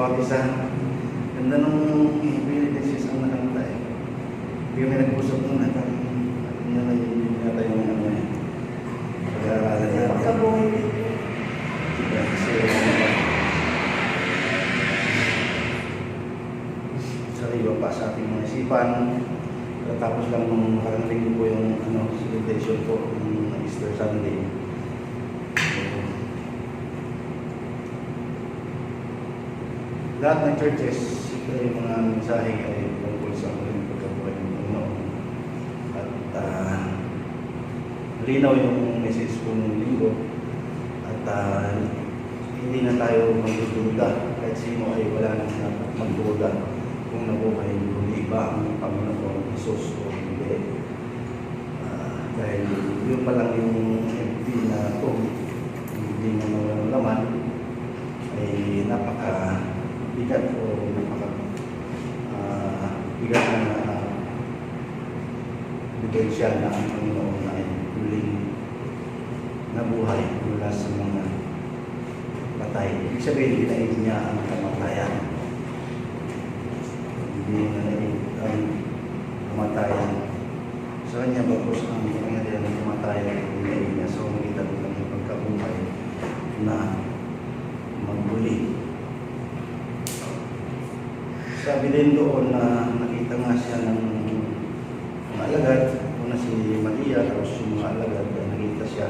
bawat isa. Ganda nung abilities ang nakanta eh. Hindi kami nag-usap nun at yun na yung ano eh. Pag-aaralan na. Pagkabuhay. Kasi sariwa pa sa ating mga isipan. Tapos lang nung nakarating ko po yung celebration ko ng Easter Sunday. Lahat ng churches, yung mga mensahe ay tungkol sa pagkabuhay ng Panginoon. At linaw yung message po ng linggo. At hindi na tayo magdududa. Kahit sino ay wala nang dapat magduda kung nabuhay muli ba ang Panginoon Jesus o hindi. Dahil yun pa lang yung empty na ito, hindi na walang laman, ay napaka-bigat o napaka-bigat na ebidensya na ang Panginoon ay muling nabuhay mula sa mga patay. Ibig sabihin, dinaig niya ang kamatayan. Hindi na ang kamatayan. Sa kanya, bagos ang pangyarihan ng kamatayan at dinaig niya. So, makita ko lang yung pagkabuhay na magbuli. Sabi din doon na nakita nga siya ng mga alagad. Una si Maria, tapos yung mga alagad, nakita siya.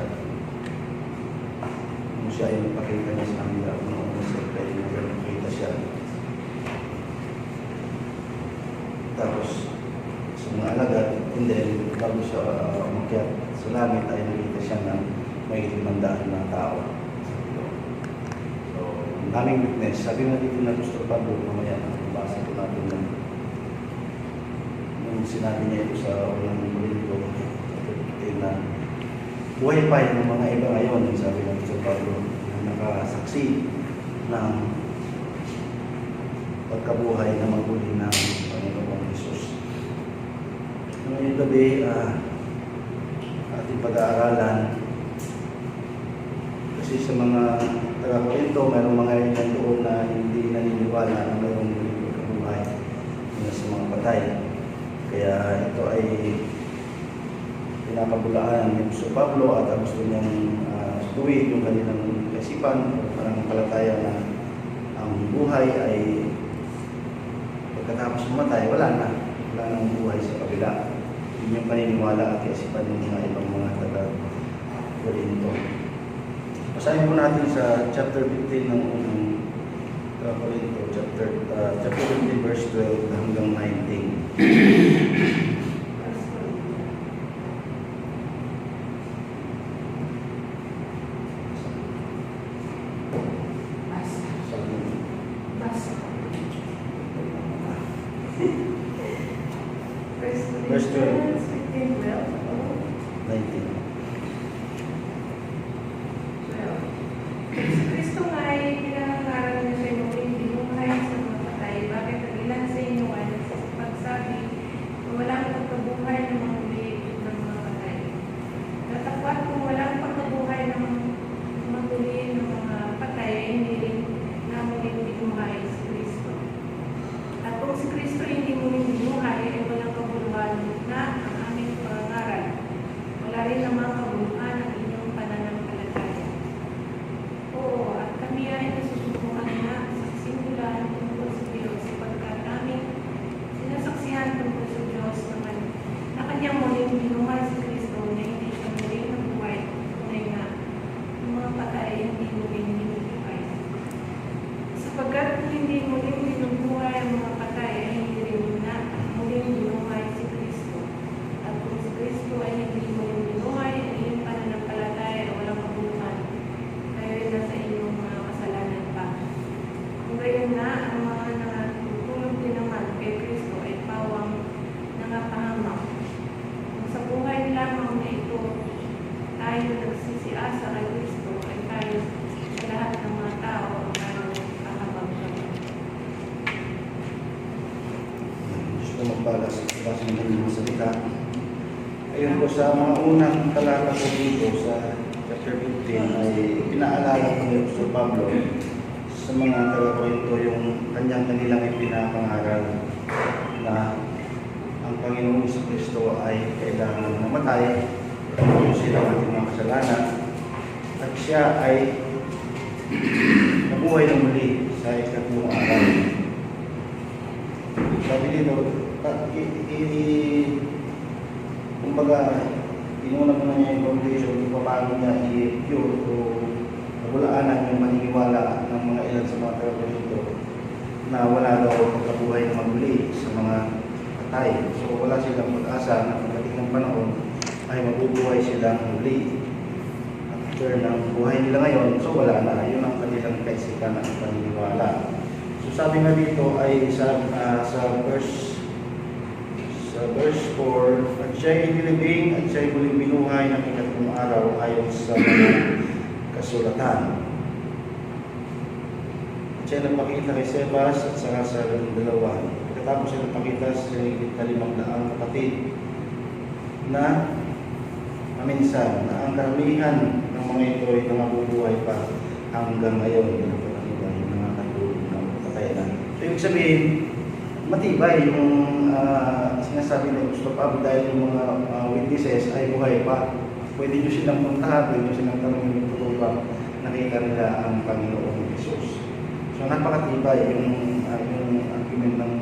Kung siya ay napakita niya sa kanila, noong sa kaya nakita siya. Tapos, sa mga alagad, and then, bago siya umakyat sa langit, ay nakita siya ng may 500 na tao. So, daming witness. Sabi nga dito na gusto pa doon, mamaya nabasa ko natin na nung sinabi niya ito sa unang mundo, na buhay pa yung mga iba ngayon, sabi ng Sir Pablo, na nakasaksi ng pagkabuhay na maguli ng Panginoong Jesus. Ngayong gabi, ating pag-aaralan, kasi sa mga taga-Korinto, mayroong mga ilan doon na hindi naniniwala na mayroong pagkabuhay sa mga patay. Kaya ito ay pinakabulaan ni Sir Pablo at gusto niyang tuwid yung kanilang kaisipan, parang palataya na ang buhay ay pagkatapos mamatay, wala nang buhay sa kabila. Yun yung paniniwala at kaisipan ng mga ibang mga taga-Korinto. Basahin po natin sa chapter 15 ng unang Korinto, chapter 15 verse 12 hanggang 19. Verse 12. 19. Si Kristo nga ay pinangaral niya sa inyo hindi buhay sa mga patay. Bakit ang ilan sa inyo ay pagsabi kung walang pagkabuhay ng mga muli ng mga patay? Natapat kung walang pagkabuhay ng mga muli ng mga patay ay hindi rin namin hindi buhay si Kristo. At kung si Kristo hindi muling buhay ay walang kabuluhan na ang aming pangaral. Wala rin namang kabuluhan ang inyong pananampalataya. Oo, at kami ay nasusubukan na sa simula tungkol sa Diyos sapagkat namin sinasaksihan tungkol sa Diyos naman na kanyang muling binuhay si Kristo na hindi siya muling nabuhay. Tunay nga, yung mga patay hindi muling binubuhay. Sapagkat kung hindi muling binubuhay ang mga patay ay hindi rin na muling binuhay si Kristo. At kung si Kristo ay hindi muling binuhay, ay iyong pananampalataya ay walang kabuluhan. Kaya na sa inyong mga kasalanan pa. Kung gayon na, ang mga natutulog din naman kay Kristo ay pawang nangapahamak. Kung sa buhay lamang na ito, tayo nagsisiasa kay Kristo, ay tayo sa lahat ng mga tao ang tayo kahabang kami. Gusto magpala sa basang ng mga salita. Ayun po sa mga unang talata po dito sa chapter 15 ay pinaalala ko ni Sir Pablo sa mga taga-Korinto yung kanilang ipinapangaral na ang Panginoong Kristo ay kailangan mamatay yung silang ating mga kasalanan at siya ay nabuhay ng muli sa ikatlong araw. Sabi dito, kumbaga, inuna mo na niya yung foundation kung paano niya i-pure o nabulaanan yung maniniwala ng mga ilan sa mga taga-Korinto na wala daw pagkabuhay na maguli sa mga patay. So wala silang pag-asa na pagdating ng panahon ay mabubuhay silang muli. After ng buhay nila ngayon, so wala na. Yun ang kanilang kaisipan at paniniwala. So sabi nga dito ay sa verse 4, at siya'y inilibing at siya'y muling binuhay ng ikatlong araw ayon sa mga kasulatan. At siya'y nagpakita kay Sebas at saka sa dalawa. Pagkatapos siya nagpakita sa 500 kapatid na minsan na ang karamihan ng mga ito ay nangabubuhay pa hanggang ngayon. Yung mga katulog ng patay na. So, ibig sabihin, matibay yung sinasabi ng Gusto Pablo dahil yung mga witnesses ay buhay pa. Pwede nyo silang puntahan, pwede nyo silang tanongin yung totoo ba nakita nila ang Panginoong Jesus. So napakatibay yung argument ng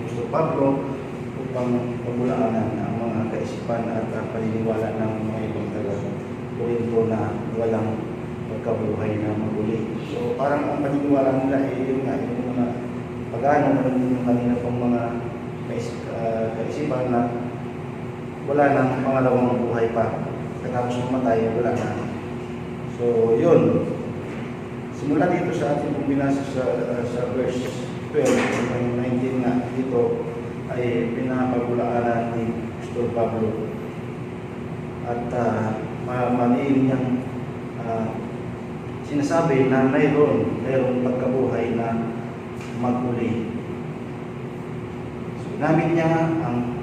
Gusto Pablo upang pabulaanan ang mga kaisipan at paniniwala ng mga ibang taga-Korinto na walang pagkabuhay na maguli. So parang ang paniniwala nila ay yun nga, yung mga pag-ano naman yung kanina pang mga kaisipan na wala nang pangalawang buhay pa. Katapos mamatay, wala na. So, yun. Simula dito sa ating binasa sa verse 12, 19 na dito ay pinapabulaanan ni Apostol Pablo. At maliin niyang sinasabi na mayroong pagkabuhay na magmuli. So, ginamit niya ang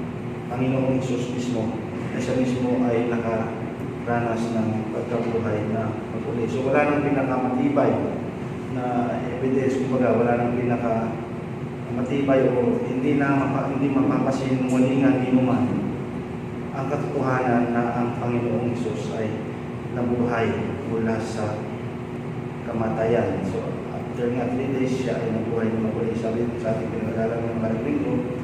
Panginoong Hesus mismo na siya mismo ay nakaranas ng pagkabuhay na magmuli. So wala nang pinakamatibay na evidence, kumbaga wala nang pinakamatibay o hindi mapapasinungalingan ni naman ang katotohanan na ang Panginoong Hesus ay nabuhay mula sa kamatayan. So after nga 3 days siya ay nabuhay na magmuli. Sabi sa ating pinag-aralan ng Mariklingo,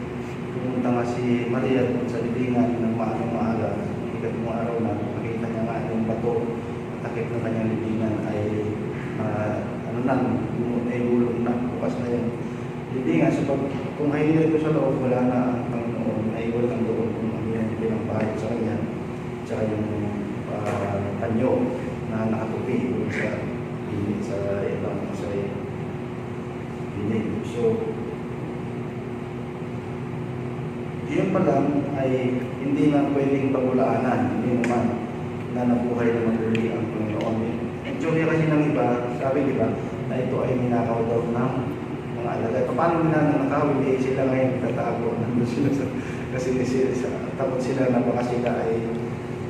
pumunta nga si Maria sa libingan ng maaga, ikatlong araw na makita niya nga yung bato at takip ng kanyang libingan ay gulong na, bukas na yung libingan. So kung hihila ito sa loob, wala na ang Panginoon, ay walang doon kung ano yung pinangpahit sa kanya, tsaka yung panyo na nakatupi sa ibang binig. So yun pa lang ay hindi na pwedeng pagulaanan, hindi naman na nabuhay na maguli ang Panginoon. Enjoy kasi ng iba, sabi diba, na ito ay ninakaw daw ng mga alagay. Paano ninanakaw? Hindi sila ngayon tatago. Kasi takot sila na baka sila ay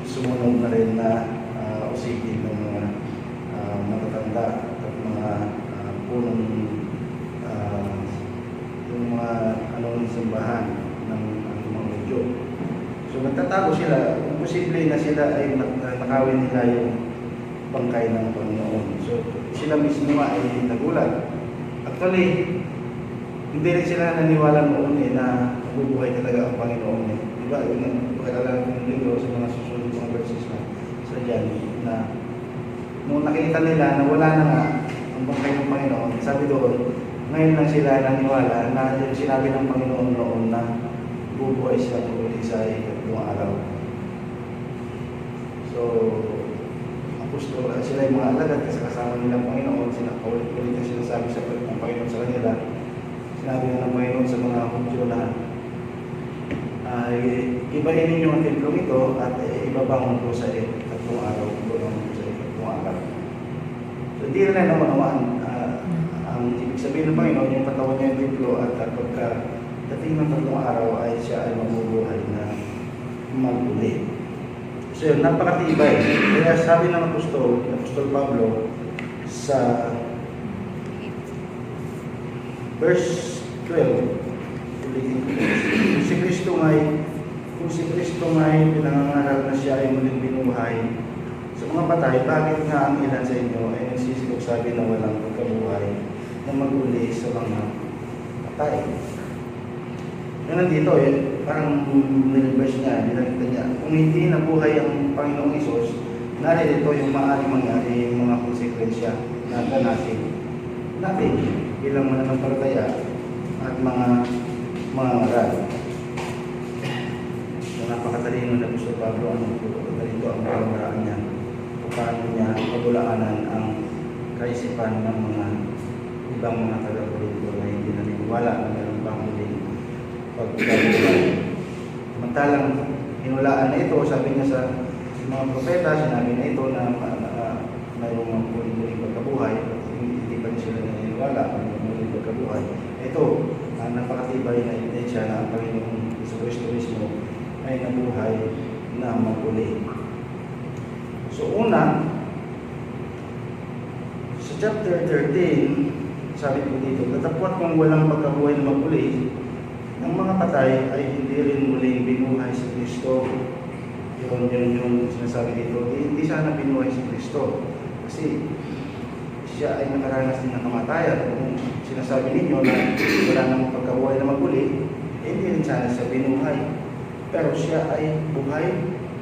sumunod na rin na usigin ng mga matatanda at mga punong yung mga simbahan ng mga medyo. So nagtatago sila, posible na sila ay nakawin nila yung bangkay ng Panginoon. So sila mismo ay nagulat. Actually, hindi rin sila naniwala noon na mabubuhay talaga ang Panginoon. Diba? Yun ang pagkalala ng libro sa mga susunod mga verses sa dyan na nung nakita nila na wala na nga ang bangkay ng Panginoon, sabi doon, ngayon lang sila naniwala na yung sinabi ng Panginoon noon na bubuhay sila paguli sa ikatlong araw. So, apostol, sila yung mga alagad kasi kasama nilang Panginoon, sila paulit-ulit na sinasabi sa Panginoon sa kanila. Sinabi ng Panginoon sa mga Hudyo na ibahin ninyo ang templong ito at ibabangon ko sa ikatlong araw. So, hindi na naman ang ibig sabihin ng Panginoon, yung katawan niya yung templo at pagka dating ng 3 araw ay siya ay mabubuhay na maguli. So yun, napakatibay. Kaya sabi ng Apostol Pablo sa verse 12. Ulitin ko. Kung si Kristo ngay pinangangaral na siya ay muling binuhay sa mga patay, bakit nga ang ilan sa inyo ay nagsisilok sabi na walang pagkabuhay na maguli sa mga patay? Yan nandito parang nilibers niya, binalita niya. Kung hindi nabuhay ang Panginoong Isus, narito yung maaaring mangyari yung mga konsekwensya na natin bilang mananampalataya at mga ngaral. So, napakatalino na gusto Pablo dito ang pamamaraan niya kung paano niya pagulaanan ang kaisipan ng mga ibang mga taga-Korinto na hindi naniniwala na meron pang muling pagkabuhay. Samantalang hinulaan na ito, sabi niya sa mga propeta, sinabi na ito na mayroong mga muling pagkabuhay at hindi pa rin sila naniniwala na mayroong muling pagkabuhay. Ito, napakatibay na ebidensya na ang Panginoong Kristo mismo ay nabuhay na maguli. So una, sa chapter 13, sabi ko dito, datapwat kung walang pagkabuhay na maguli, ang mga patay ay hindi rin muling binuhay si Kristo. Yun yung sinasabi dito, hindi sana binuhay si Kristo. Kasi siya ay nakaranas din ng kamatayan. Kung sinasabi ninyo na wala nang pagkabuhay na maguli, hindi rin sana siya binuhay. Pero siya ay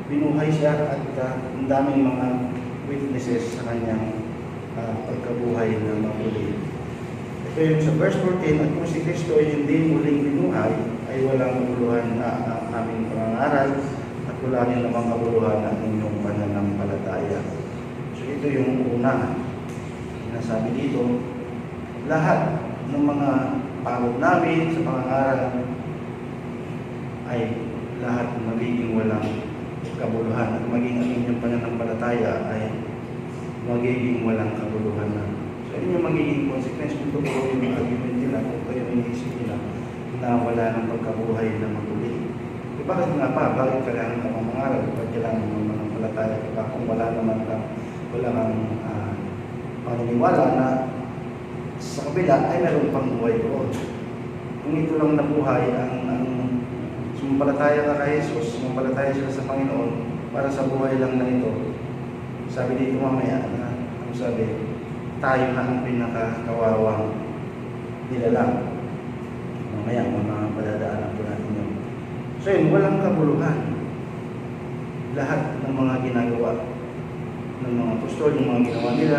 binuhay siya at ang daming mga witnesses sa kanyang pagkabuhay na maguli. Ito yung sa verse 14, at kung si Kristo ay hindi muling binuhay, ay walang kabuluhan na aming pangangaral at wala rin namang kabuluhan na inyong pananampalataya. So ito yung una. Sinasabi dito, lahat ng mga pagod namin sa pangangaral ay lahat magiging walang kabuluhan at maging ang inyong pananampalataya ay magiging walang kabuluhan na. So yun yung magiging consequence kung totoo yung argument nila, kung kayo iniisip nila na wala ng pagkabuhay na maguli. E bakit nga pa? Bakit kailangan ka mangangaral? Bakit kailangan mo mananampalataya ka kung wala naman kang paniniwala na sa kabila ay meron pang buhay doon. Kung ito lang nabuhay ang sumampalataya ka kay Jesus, sumampalataya sila sa Panginoon para sa buhay lang na ito. Sabi dito mamaya na sabi, tayo na ang pinakakawawang nilalang. Mamaya mga padadaanan po natin yun. So yun, walang kabuluhan. Lahat ng mga ginagawa ng mga apostol, yung mga ginawa nila,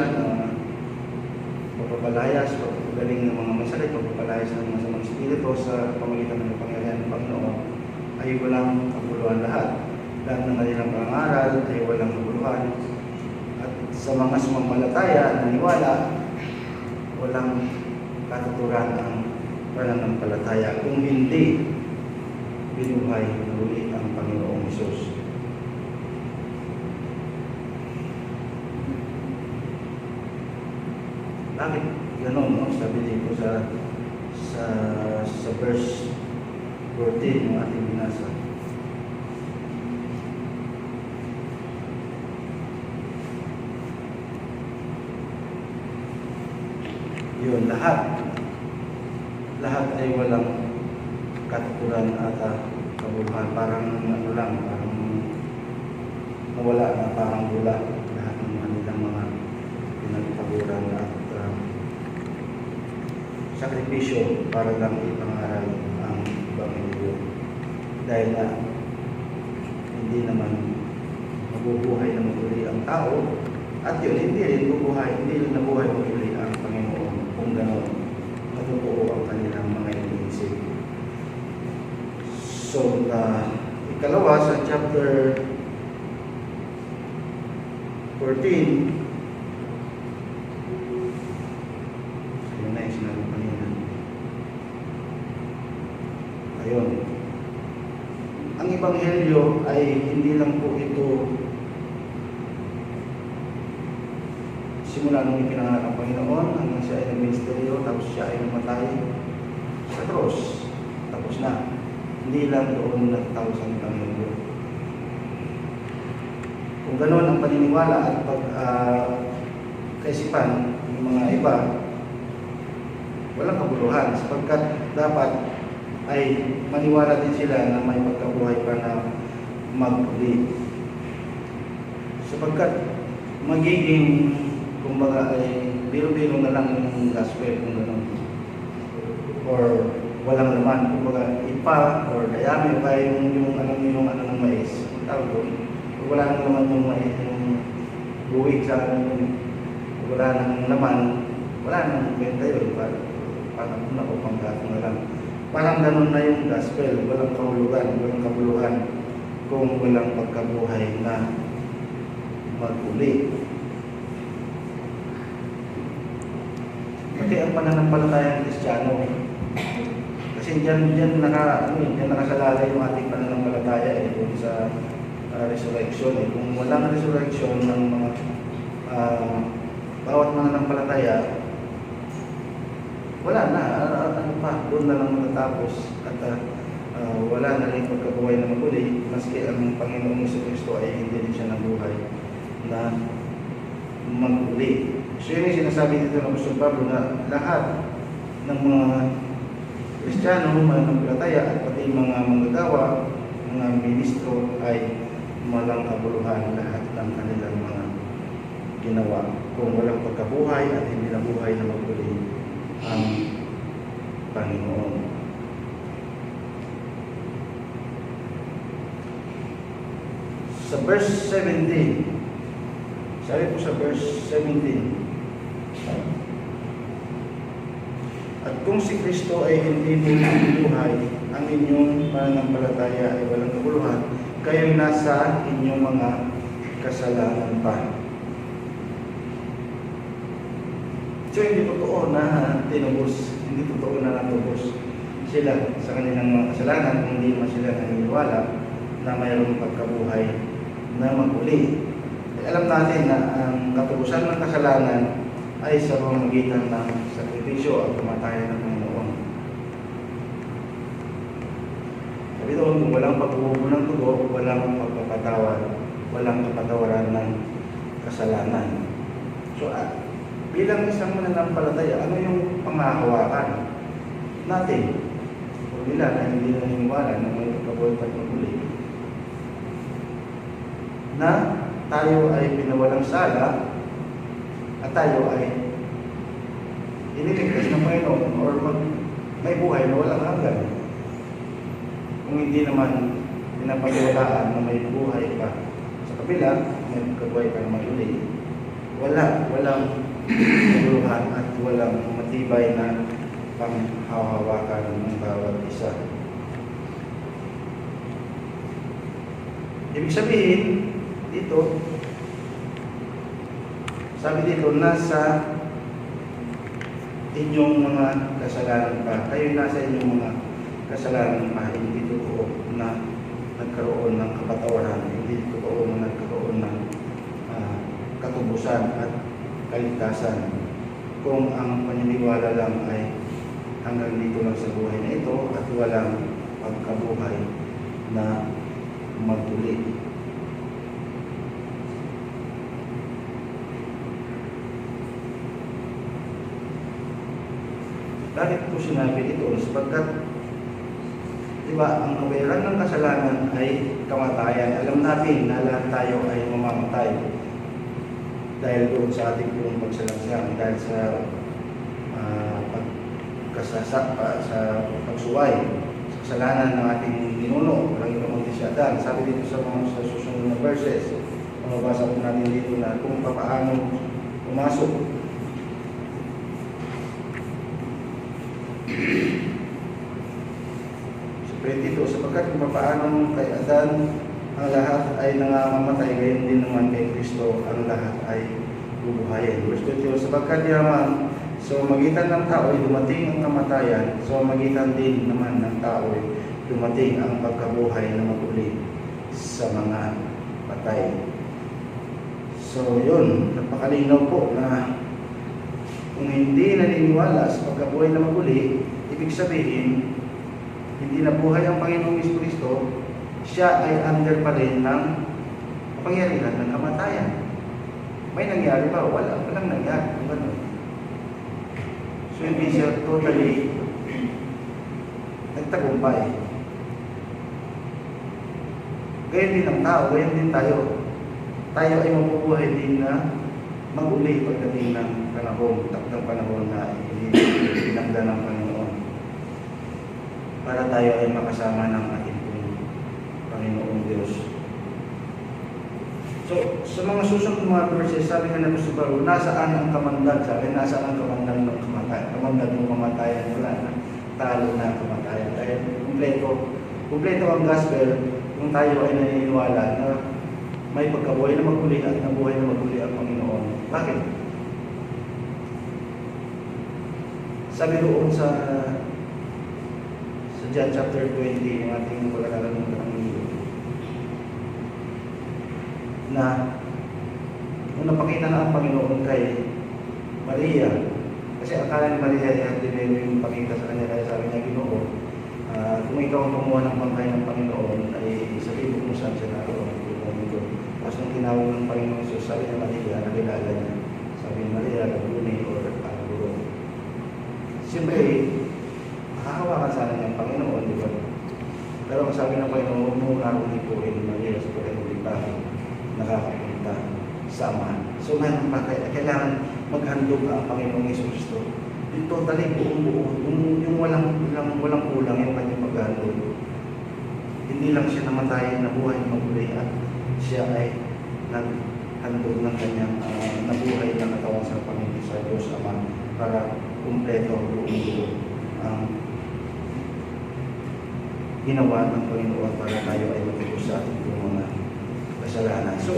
pagpapalayas, pagpagaling ng mga masakit, pagpapalayas ng mga samang spirito sa pamagitan ng pangyarihan ng Panginoon, ay walang kabuluhan lahat. Lahat ng kanilang pangaral ay walang kabuluhan. At sa mga sumampalataya, naniwala, walang katuturan ang pananampalataya kung hindi binuhay muli ang Panginoong Hesus. Bakit gano'n, no? Sabi dito sa verse 14 ng ating binasa. Yun, lahat ay walang katuturan at kabuluhan. Parang ano lang, parang nawala na, parang wala lahat ng kanilang mga pinagpaguran at sakripisyo para lang ipangaral ang Ebanghelyo. Dahil na hindi naman mabubuhay na maguli ang tao at yun, hindi rin nabuhay maguli ang Panginoon kung gano'n natutoo ang kanilang mga iniisip. So, ikalawa sa chapter 14, ayun. Ang Ebanghelyo ay hindi lang po ito simula nung ipinanganak ang Panginoon hanggang siya ay nagministeryo, tapos siya ay namatay sa cross. Tapos na. Hindi lang doon nagtapos ang Ebanghelyo. Kung gano'n ang paniniwala at kaisipan ng mga iba, walang kabuluhan, sapagkat dapat ay maniwala din sila na may pagkabuhay pa na maguli. Sapagkat magiging, kumbaga ay biro-biro na lang yung gospel kung gano'n. Or walang laman, kumbaga ipa or kayami pa yung ano ng mais. Ang tawag doon, wala nang laman yung mais, yung buwig sa wala nang laman, wala nang benta yun. Parang na o panggatong na lang. Parang ganun na yung gospel, walang kahulugan, walang kabuluhan kung walang pagkabuhay na maguli. Pati ang pananampalatayang Kristiyano, kasi diyan nakasalalay yung ating pananampalataya kung sa resurrection. Kung walang resurrection ng mga bawat mananampalataya, wala na, doon na lang matatapos at wala na rin pagkabuhay na maguli, maski ang Panginoong Jesucristo ay hindi rin siya nabuhay na maguli. So yun yung sinasabi dito ng Apostol Pablo na lahat ng mga Kristiyano, mananampalataya at pati mga manggagawa, mga ministro ay malang kabuluhan lahat ng kanilang mga ginawa. Kung walang pagkabuhay at hindi nabuhay na maguli ang Panginoon. Sa verse 17, sabi po sa verse 17, at kung si Kristo ay hindi mo buhay, ang inyong pananampalataya ay walang kabuluhan, kayo nasa inyong mga kasalanan pa. So hindi totoo na tinubos, hindi totoo na natubos sila sa kanilang mga kasalanan kung hindi naman sila naniniwala na mayroong pagkabuhay na maguli. Alam natin na ang katubusan ng kasalanan ay sa pamamagitan ng sakripisyo at kamatayan ng Panginoon. Sabi doon, kung walang pagbubuo ng tugo, walang pagpapatawad, walang kapatawaran ng kasalanan. So, bilang isang mananampalataya, ano yung panghahawakan natin? Kung nila na hindi naniniwala na may pagkabuhay at maguli, na tayo ay pinawalang sala at tayo ay iniligtas ng Panginoon or may buhay na walang hanggan. Kung hindi naman pinapagawalaan na may buhay pa sa kabila, may pagkabuhay pa na maguli, walang kabuluhan at walang matibay na panghahawakan ng bawat isa. Ibig sabihin, dito, sabi dito, nasa inyong mga kasalanan pa. Kayo nasa inyong mga kasalanan pa. Hindi totoo na nagkaroon ng kapatawaran. Hindi totoo na nagkaroon ng katubusan at kaligtasan. Kung ang paniniwala lang ay hanggang dito lang sa buhay na ito at walang pagkabuhay na maguli. Bakit po sinabi ito? Sapagkat, diba, ang kabayaran ng kasalanan ay kamatayan. Alam natin na lahat tayo ay mamamatay dahil doon sa ating pong pagsalansyang, dahil sa sa pagsuway, sa kasalanan ng ating ninuno, walang ibang kundi si Adan. Sabi dito sa mga susunod na verses, mabasa po natin dito na kung paano pumasok sa 22, sapagkat kung paano kay Adan ang lahat ay nangangamatay, gayon din naman kay Kristo ang lahat ay bubuhayin. Verse 22, sapagkat yaman sa magitan ng tao ay dumating ang kamatayan, sa magitan din naman ng tao ay dumating ang pagkabuhay na maguli sa mga patay. So yun, napakalinaw po na kung hindi naniniwala sa pagkabuhay na maguli, ibig sabihin, hindi na buhay ang Panginoong Jesucristo, siya ay under pa rin ng kapangyarihan ng kamatayan. May nangyari ba? Walang nangyari. So So hindi siya totally nagtagumpay. Gayun din ang tao, gayun din tayo. Tayo ay mabubuhay din na mag-uli pagdating ng panahon, takdang panahon na pinagda ng Panginoon. Para tayo ay makasama ng ating Panginoong Diyos. So, sa mga susunod mga verses, sabi nga na sa Baro, nasaan ang kamandag? Sabi, nasaan ang kamandag ng kamatayan? Kamandag ng kamatayan, wala na. Talo na ang kamatayan. Kaya, kumpleto ang gospel kung tayo ay naniniwala na may pagkabuhay na maguli at nabuhay na maguli ang Panginoon. Bakit? Sabi doon sa John chapter 20, yung ating pag-aaral ng Panginoon, na nung napakita na ang Panginoon kay Maria, kasi akala ni Maria ay dinero yung pakita sa kanya, kaya sabi niya, Ginoo, kung ikaw ang kumuha ng bangkay ng Panginoon, ay sabihin mo kung saan siya naroon. Tapos nung tinawag ng Panginoon Jesus, sabi niya Maria, nakilala niya. Sabi ni Maria, Rabboni or Guro. Siyempre, makakawakan sana niya ang Panginoon, di ba? Pero ang sabi ng Panginoon, huwag mo na akong ipuhin, Maria, sa pagkakulit pa nakakapunta sa Ama. So mayroon pa, kailangan maghandog ang Panginoong Yesus Kristo. Yung totally buong-buo, yung walang kulang yung kanyang paghandog. Hindi lang siya namatay, nabuhay, maguli at siya ay naghandog ng kanyang nabuhay ng katawan sa Panginoon sa Diyos Ama para kumpleto buong-buo ang ginawa ng Panginoon para tayo ay matulog sa ating mga kasalanan. So,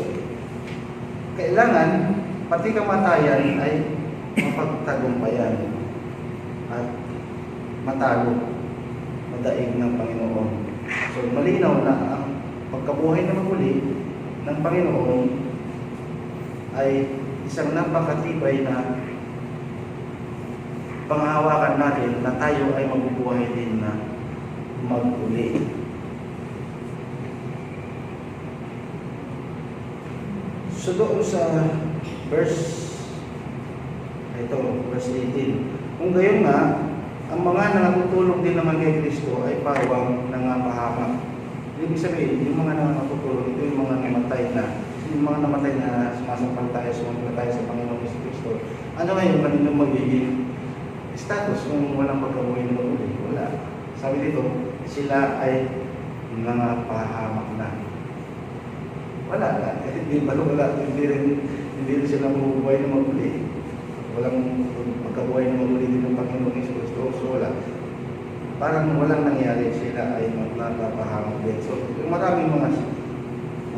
kailangan pati kamatayan ay mapagtagumpayan at matalo, madaig ng Panginoon. So, malinaw na ang pagkabuhay na maguli ng Panginoon ay isang napakatibay na panghahawakan natin na tayo ay mabubuhay din na maguli. So doon sa verse 18, kung gayon nga, ang mga nangatutulog din naman kay Kristo ay parang nangapahamak. Ibig sabihin, yung mga nangatutulog, ito yung mga namatay na sumasampalataya sa Panginoon Kristo. Ano ngayon kanilang magiging status kung walang pagkabuhay na maguli? Wala. Sabi dito, sila ay nangapahamak na. Wala na. Hindi rin sila mabubuhay na maguli. Walang pagkabuhay na maguli din ng Panginoon Kristo. So wala. Parang walang nangyari, sila ay magpapahamak din. So maraming mga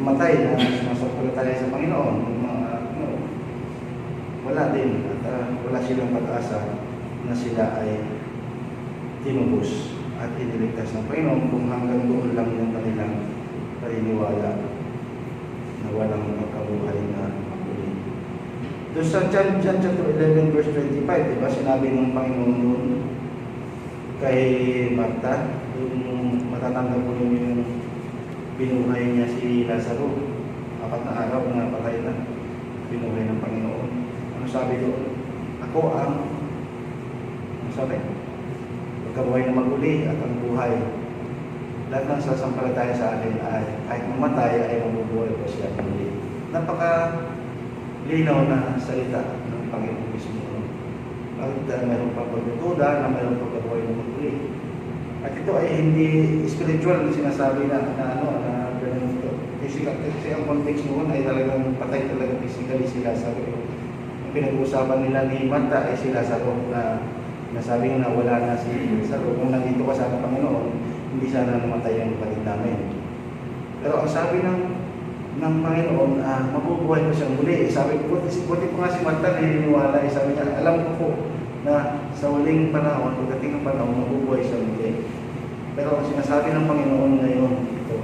matay na sumasampalataya sa Panginoon. Wala din. At wala silang pag-asa na sila ay tinubos at iniligtas ng Panginoon kung hanggang doon lang yung kanilang paniniwala na walang magkabuhay na maguli. Doon sa John chapter 11 verse 25, diba, sinabi ng Panginoon noon kay Martha, yung matatanda po yung binuhay niya si Lazaro, 4 na araw na patay na, binuhay ng Panginoon. Ano sabi doon? Ako ang sabi, magkabuhay na maguli at ang buhay. Lahat ng sasampalataya sa akin ay kahit mamatay ay mabubuhay ko siya muli. Napaka-linaw na salita ng Panginoon mismo. Bakit mayroon pa pagdududa na mayroon pa pagkabuhay na maguli? At ito ay hindi spiritual na sinasabi na ganun ito. Kasi ang context noon ay talagang patay talaga physically sila. Sabi ko, ang pinag-uusapan nila ni Martha ay sila sa room na nasabi na wala na si Lazaro. Kung nandito ka sana Panginoon, hindi sana namatay ang kapatid namin. Pero ang sabi ng Panginoon, mabubuhay ko siyang muli. Sabi ko, buti ko nga si Martha naniniwala. Sabi niya, alam ko po na sa huling panahon, pagdating ng panahon, mabubuhay siya muli. Pero ang sinasabi ng Panginoon ngayon, ito,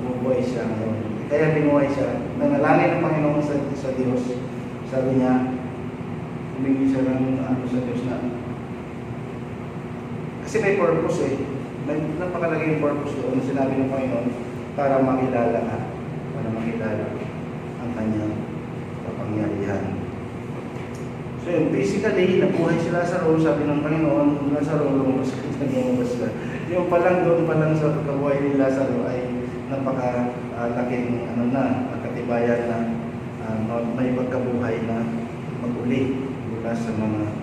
mabubuhay siya ngayon. Kaya binuhay siya. Nanalangin ng Panginoon sa Diyos. Sabi niya, humingi siya ng sa Diyos na kasi may purpose may napakalagay yung purpose doon na sinabi ng Panginoon para makilala ang kanyang kapangyarihan. So yun, basically, nabuhay si Lazaro, sabi ng Panginoon, Lazaro, lumabas ka dyan, lumabas ka. Yung palang doon palang sa pagkabuhay ni Lazaro ay napaka-laking katibayan na may pagkabuhay na mag-uli mula sa mga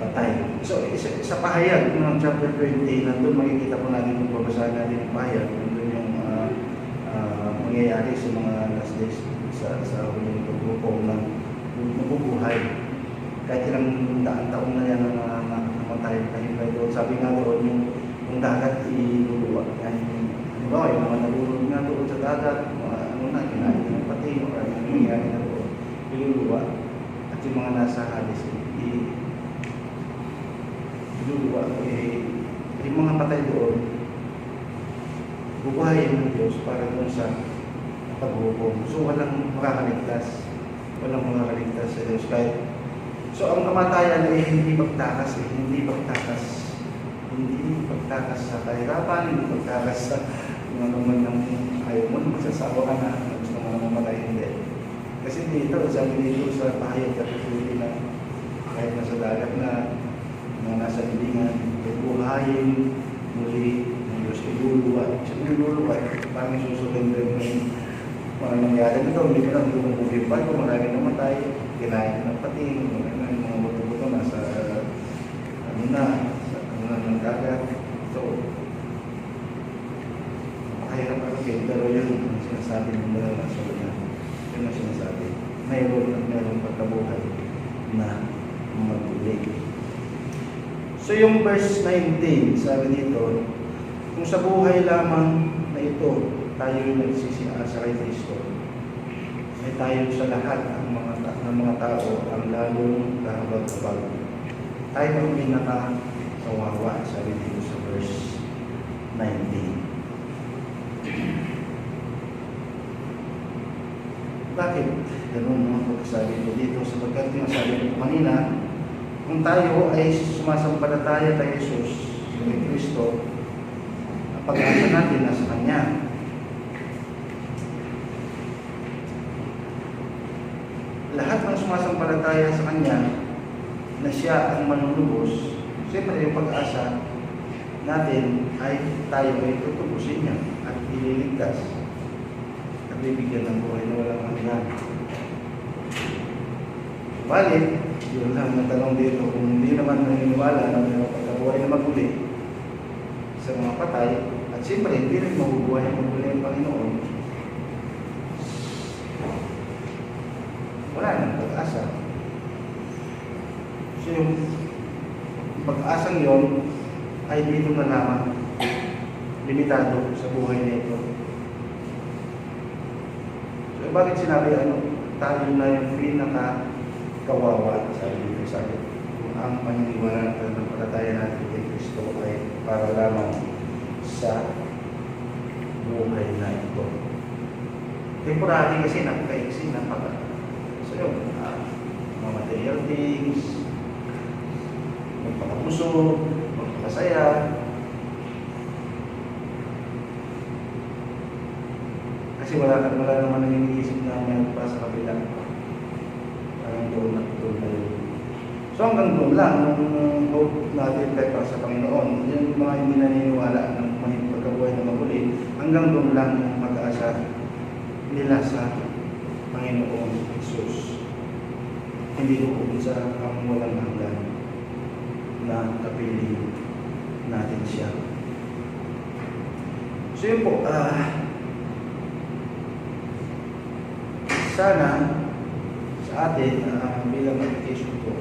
patay. So, isa pahayag ng chapter 20, nandun makikita po natin kung babasahin natin yung pahayag, nandun yung mangyayari sa mga last days sa huling pagbubuhay ng mabubuhay. Kahit ilang daan taon na yan na namatay kahit doon. Sabi nga doon, yung dagat iluluwa. Diba, yung mga nalulog nga doon sa dagat, kinain ng pati, o ano nangyayari na doon, iluluwa. At yung mga nasa halis, iluluwa. Yung mga patay doon, bubuhayin ng Diyos para doon sa paghukom. So walang makakaligtas. Walang makakaligtas sa Diyos. So ang kamatayan ay hindi pagtakas, hindi pagtakas sa kahirapan, hindi pagtakas sa mga naman ng ayaw mo, magsasawa ka na, gusto mo na mamatay, hindi. Kasi dito, sabi dito sa pahayag kapituloy na kahit nasa dagat na mga nasa libingan, buhayin muli ng Diyos, iluluwa. Iluluwa, parang susulender mo yung mga nangyari nito, hindi ko lang lumubugipay ko, marami namatay, kinain ng pating, mga buto-buto nasa ng dagat. So, mahirap pero yun ang sinasabi ng mga nasulat na. Yun ang sinasabi. Mayroon at mayroon pagkabuhay na mag-ulit. So, yung verse 19, sabi dito, kung sa buhay lamang na ito, tayo yung nagsisiasa kay Kristo, ay tayo sa lahat ng mga tao ang lalong kahabag-habag. Tayo ang pinaka-kawawa, sabi dito sa verse 19. Bakit? Ganun naman pagkasabi ko dito, sapagkat yung sabi ko kanina, kung tayo ay sumasampalataya kay Jesus, kay Kristo, ang pag-asa natin nasa Kanya. Lahat ng sumasampalataya sa Kanya na Siya ang manunubos, siyempre yung pag-asa natin ay tayo ay tutubusin niya at ililigtas at bibigyan ng buhay na walang hanggan. Subalit, yun lang ang tanong dito, kung hindi naman naniniwala na may pagkabuhay na maguli sa mga patay, at siyempre hindi rin mabubuhay na maguli ang Panginoon, wala nang pag-asa. So yung pag-asang yon ay dito na lamang, limitado sa buhay na ito. So bakit sinabi tayo na yung pinaka-kawawa, sabi kung ang paniniwala ng palataya natin kay Kristo ay para lamang sa buhay na ito. Temporary kasi napakaiksi, so yun, mga material things, magpakabusog, magpakasaya. Kasi wala naman ang iniisip na mayroon pa sa kabila. Parang doon na yun. So hanggang doon lang, nung hope natin kahit para sa Panginoon, yung mga hindi naniniwala ng may pagkabuhay na maguli, hanggang doon lang yung mag-aasa nila sa Panginoon Jesus. Hindi doon sa ang walang hanggan na kapiling natin siya. So yun po, sana sa atin bilang application po,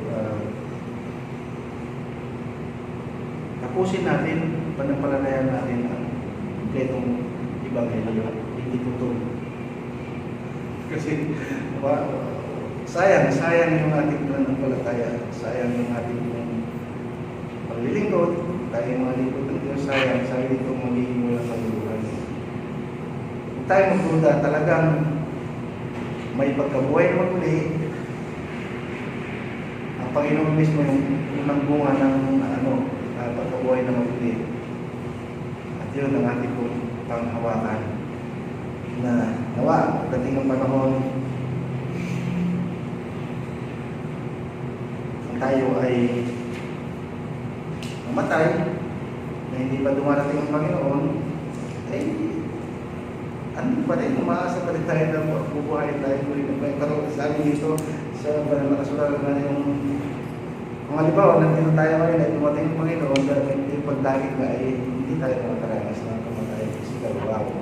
tapusin natin, panampalalayan natin ang kompletong Ebanghelyo, hindi po ito. Kasi sayang yung ating panampalataya, sayang yung ating paglilingkod, tayo yung mga lingkod ng Diyos, sayang, sabi dito magiging walang kaluluhan. Kung tayo magduda, talagang may pagkabuhay na maguli, ang Panginoon mismo yung unang bunga ng pagkabuhay na maguli. At yun ang ating pong panghawakan na nawa, pagdating ng panahon, tayo ay mamatay, na hindi pa dumarating ang Panginoon, ay ano pa rin, umaasa pa rin tayo na bubuhayin tayo muli ng Panginoon. Pero sabi dito sa banal na kasulatan na yung kung halimbawa, nandito tayo ngayon ay dumating ang Panginoon dahil yung pagdagit na ay hindi tayo makakaranas ng kamatayan kasi kalubago.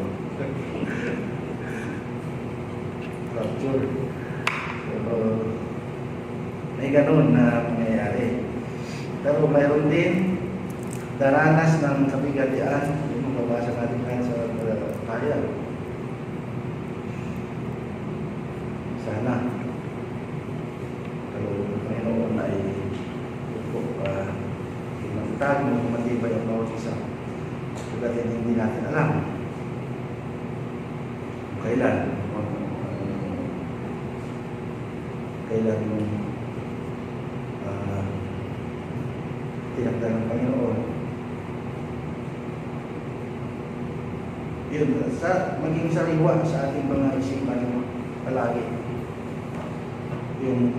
Rapture. So, may ganun na mangyayari. Pero mayroon din daranas ng kabigatian, yung mababasa natin kayo sa kaya. Sana kalau ang Panginoon ay pinagtag ng matibay ang bawat isa. Pagdating hindi natin alam kung kailan yung tinagda ng Panginoon. Yun, maging sariwa sa ating mga isipan palagi yung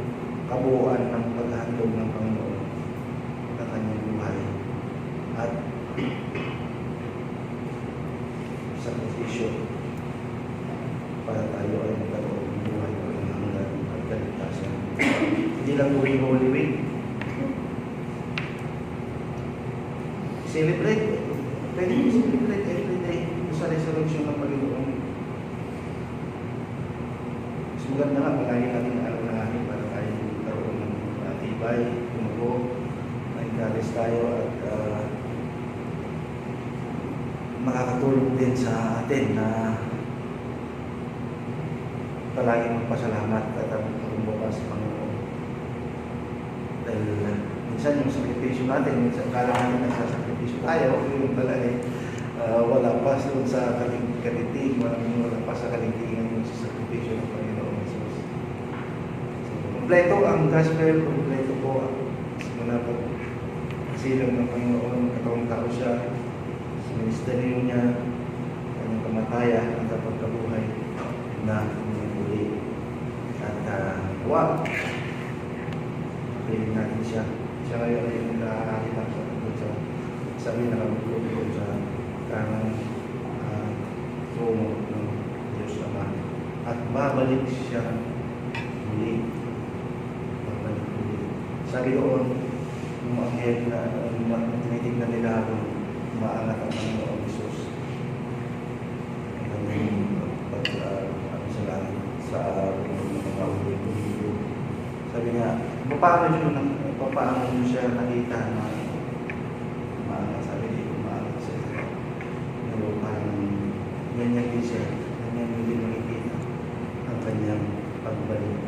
kabuuan ng paghandog ng Panginoon sa kanyang buhay at sakripisyo para tayo ay magkaroon ng buhay ng hanggan at kaligtasan. Hindi lang tuwing Holy Week. Celebrate. Pwede mo celebrate every day sa resurrection ng Panginoon. Mas maganda nga, palagi natin alalahanin para tayo magkaroon ng matibay, tumugo, ma-encourage tayo at makakatulong din sa atin na palagi magpasalamat at magbukas sa Panginoon. Dahil minsan yung sakripisyo natin, minsan kala natin nagsasakripisyo tayo, yung pala wala pa sa kalitig, wala pa sa kalitingan yung sakripisyo ng Panginoon Jesus. So, kompleto ang gospel, kompleto po mula po silang ng Panginoon, katawang tao siya, sa ministeryo niya, kanyang kamatayan at pagkabuhay na muli. At piling natin siya. Siya ngayon ay nakakakita sa sabi na kamutulog sa kanang trono ng Diyos Ama. At babalik siya muli. Babalik muli. Sabi doon, yung mga anghel na tinitignan nila kung umaangat ang Panginoon Jesus. Sa mga ulo. Sabi nga, paano nyo siya nakita na umaangat? Sabi dito, umaangat siya. Pero parang ganyan din siya, ganyan din nakikita ang kanyang pagbalik.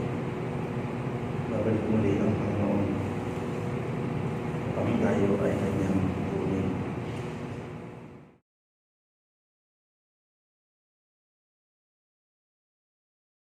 Babalik muli ang Panginoon. Pag tayo ay kanyang